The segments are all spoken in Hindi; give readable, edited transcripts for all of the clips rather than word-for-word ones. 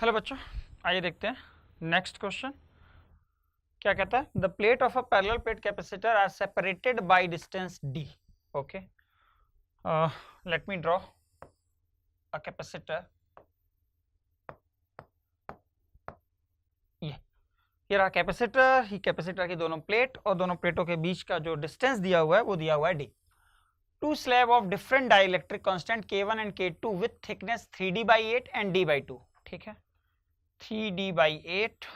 हेलो बच्चों, आइए देखते हैं नेक्स्ट क्वेश्चन क्या कहता है। The plate of a parallel plate capacitor are separated by distance D. Okay, let me draw a capacitor. ये रहा कैपेसिटर। ही कैपेसिटर की दोनों प्लेट और दोनों प्लेटों के बीच का जो डिस्टेंस दिया हुआ है वो दिया हुआ है D. Two slab of different dielectric constant K1 and K2 with thickness 3D/8 and D/2। ठीक है, 3D/8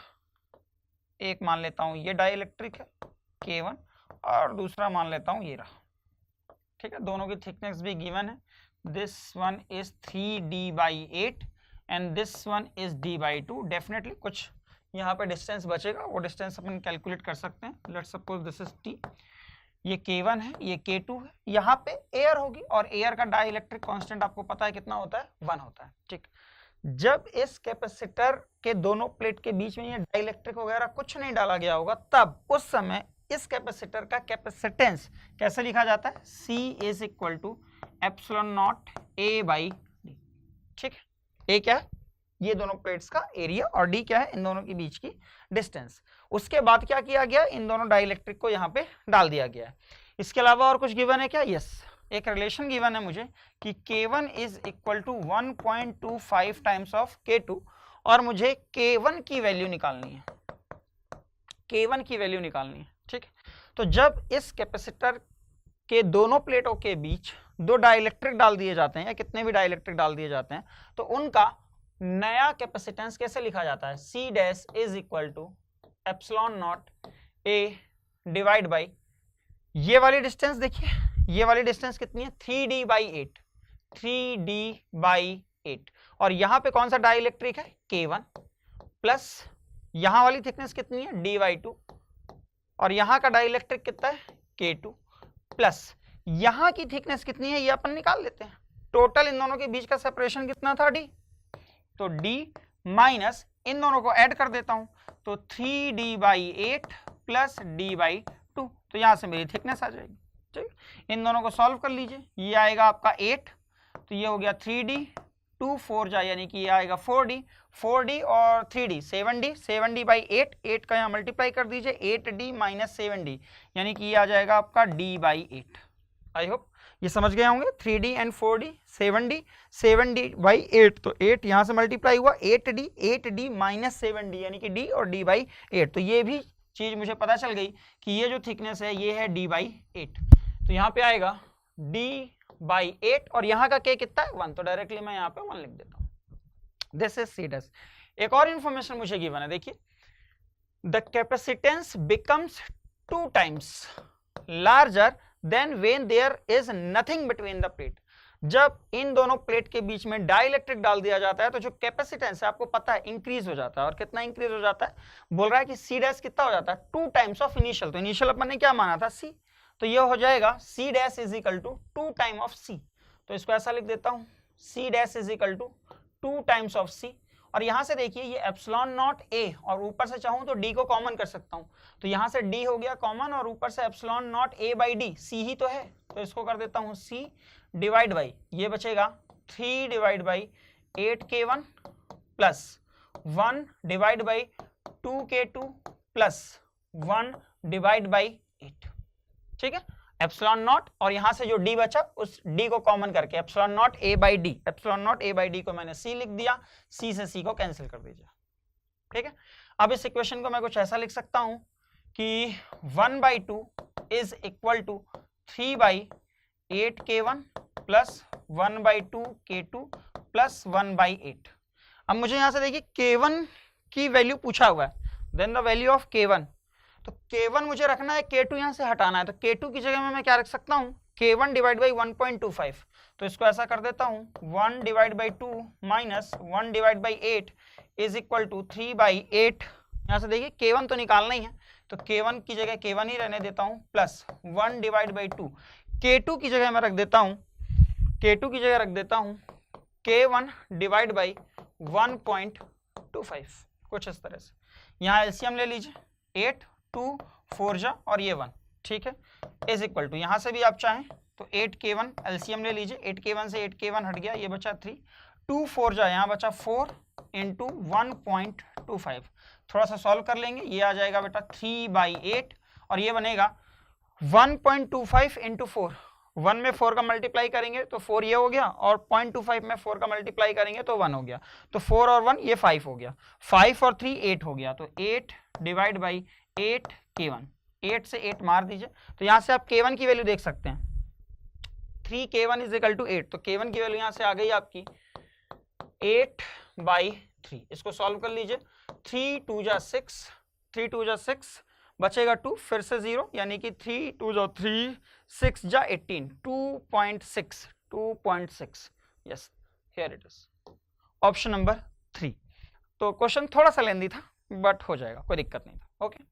एक मान लेता हूं ये डाइलेक्ट्रिक है K1 और दूसरा मान लेता हूं ये रहा। ठीक है, दोनों की थिकनेस भी गिवन है। This one is 3D/8 and this one is D/2। Definitely कुछ यहाँ पे डिस्टेंस बचेगा, वो डिस्टेंस अपन कैलकुलेट कर सकते हैं। Let's suppose this is T, ये K1 है, ये K2 है। यहाँ पे एयर होगी और एयर का डाइलेक्ट्रिक कांस्टेंट आपको पता है कितना होता है, 1 होता है। ठीक, जब इस कैपेसिटर के दोनों प्लेट के बीच में ये डाइलेक्ट्रिक वगैरह कुछ नहीं डाला गया होगा, तब उस समय इस कैपेसिटर का कैपेसिटेंस कैसे लिखा जाता है, C is equal to ε0 A/D। ठीक है, A क्या है, ये दोनों प्लेट्स का एरिया, और D क्या है, इन दोनों के बीच की डिस्टेंस। उसके बाद क्या किया गया, इन दोनों डाइलेक्ट्रिक को यहाँ पे डाल दिया गया है। इसके अलावा और कुछ गिवन है क्या, यस, एक रिलेशन गिवन है मुझे कि K1 is equal to 1.25 times of K2 और मुझे K1 की वैल्यू निकालनी है, K1 की वैल्यू निकालनी है। ठीक है, तो जब इस कैपेसिटर के दोनों प्लेटों के बीच दो डाइलेक्ट्रिक डाल दिए जाते हैं या कितने भी डाइलेक्ट्रिक डाल दिए जाते हैं, तो उनका नया कैपेसिटेंस कैसे लिखा जाता है, C dash is equal to ε0 A divide by ये वाली डिस्टेंस। देखिए ये वाली डिस्टेंस कितनी है, 3D/8, 3D/8 और यहां पे कौन सा डाइलेक्ट्रिक है, K1, प्लस यहां वाली थिकनेस कितनी है, D/2 और यहां का डाइलेक्ट्रिक कितना है, K2, प्लस यहां की थिकनेस कितनी है, ये अपन निकाल लेते हैं। टोटल इन दोनों के बीच का सेपरेशन कितना था, D, तो D माइनस इन दोनों को ऐड कर देता हूं, तो 3D/8 प्लस D/2, तो यहां से मेरी थिकनेस आ जाएगी। ठीक, इन दोनों को सॉल्व कर लीजिए, ये आएगा आपका 8, तो ये हो गया 3D, 2 4 जाए यानी कि ये आएगा 4D, 4D और 3D 7D, 7D/8, 8 का यहाँ मल्टीप्लाई कर दीजिए, 8D माइनस 7D यानी कि ये आ जाएगा आपका D/8। आई होप ये समझ गए होंगे, 3D and 4D, 7D, 7D/8, तो 8 यहाँ से मल्टीप्लाई हुआ, 8D, 8D माइनस 7D यानी कि D और D/8, तो ये भी चीज मुझे पता चल गई कि ये जो थिकनेस है ये है D/8, तो यहाँ पे आएगा D/8 और यहाँ का K कितना है, 1, तो डायरेक्टली मैं यहाँ पे 1 लिख देता हूँ। This is C dash. एक और इंफॉर्मेशन मुझे गिवन है, देखिए, the capacitance becomes 2 times larger than when there is nothing between the plate. जब इन दोनों प्लेट के बीच में डाइलेक्ट्रिक डाल दिया जाता है तो जो कैपेसिटेंस है आपको पता है इंक्रीज हो जाता है, और कितना इंक्रीज हो जाता है, बोल रहा है कि C डैश कितना हो जाता है, 2 टाइम्स ऑफ इनिशियल। तो इनिशियल अपन ने क्या माना था, C, तो ये हो जाएगा C dash is equal to 2 time of C। तो इसको ऐसा लिख देता हूं, C dash is equal to 2 times of C, और यहां से देखिए ये ε0 A और ऊपर से चाहूं तो D को कॉमन कर सकता हूं, तो यहां से D हो गया कॉमन और ऊपर से ε0 A/D, C ही तो है, तो इसको कर देता हूं C डिवाइड बाई ये बचेगा 3/8 K1 plus 1 divide by 2 K2 plus 1 divide by 8। ठीक है, ε0 और यहां से जो D बचा उस D को कॉमन करके ε0 A/D, ε0 A/D को मैंने C लिख दिया, C से C को कैंसिल कर दीजिए। ठीक है, अब इस इक्वेशन को मैं कुछ ऐसा लिख सकता हूं कि 1/2 is equal to 3/8 K1 plus 1/2 K2 plus 1/8। अब मुझे यहां से देखिए K1 की वैल्यू पूछा हुआ है, then the value of K1, तो K1 मुझे रखना है, K2 यहां से हटाना है, तो K2 की जगह में मैं क्या रख सकता हूं, K1 डिवाइड बाई 1.25, तो इसको ऐसा कर देता हूं 1 divide by 2 minus 1 divide by 8 is equal to 3/8। यहां से देखिए K1 तो निकालना ही है, तो K1 की जगह K1 ही रहने देता हूं, प्लस 1 डिवाइड बाई 2, K2 की जगह मैं रख देता हूं, K2 की जगह रख देता हूं K1 डिवाइड बाई 1.25, कुछ इस तरह से। यहाँ एलसीएम ले लीजिए, 8 2 4 जा और ये 1, ठीक है, इज इक्वल टू, यहाँ से भी आप चाहें तो 8K1 एलसीएम ले लीजिए, 8K1 से 8K1 हट गया, ये बचा 3, 2 4 जा, यहाँ बचा 4 इंटू 1.25, थोड़ा सा सॉल्व कर लेंगे, ये आ जाएगा बेटा 3/8 और ये बनेगा 1.25 इंटू 4, 1 में 4 का मल्टीप्लाई करेंगे तो 4 ये हो गया और 0.25 में 4 का मल्टीप्लाई करेंगे तो 1 हो गया, तो 4 और 1 ये 5 हो गया, 5 और 3 8 हो गया, तो 8 डिवाइड बाई 8 K1, 8 से 8 मार दीजिए, तो यहाँ से आप K1 की वैल्यू देख सकते हैं 3 K1 इज इक्वल टू 8, तो K1 की वैल्यू यहाँ से आ गई आपकी 8/3, इसको सॉल्व कर लीजिए, 3 2 जा 6, 3 2 जा 6 बचेगा 2, फिर से 0 यानी कि 3 2 जा 3, 6 जा 18, 2.6, yes here it is option number 3। तो क्वेश्चन थोड़ा सा लेंदी था बट हो जाएगा, कोई दिक्कत नहीं था। ओके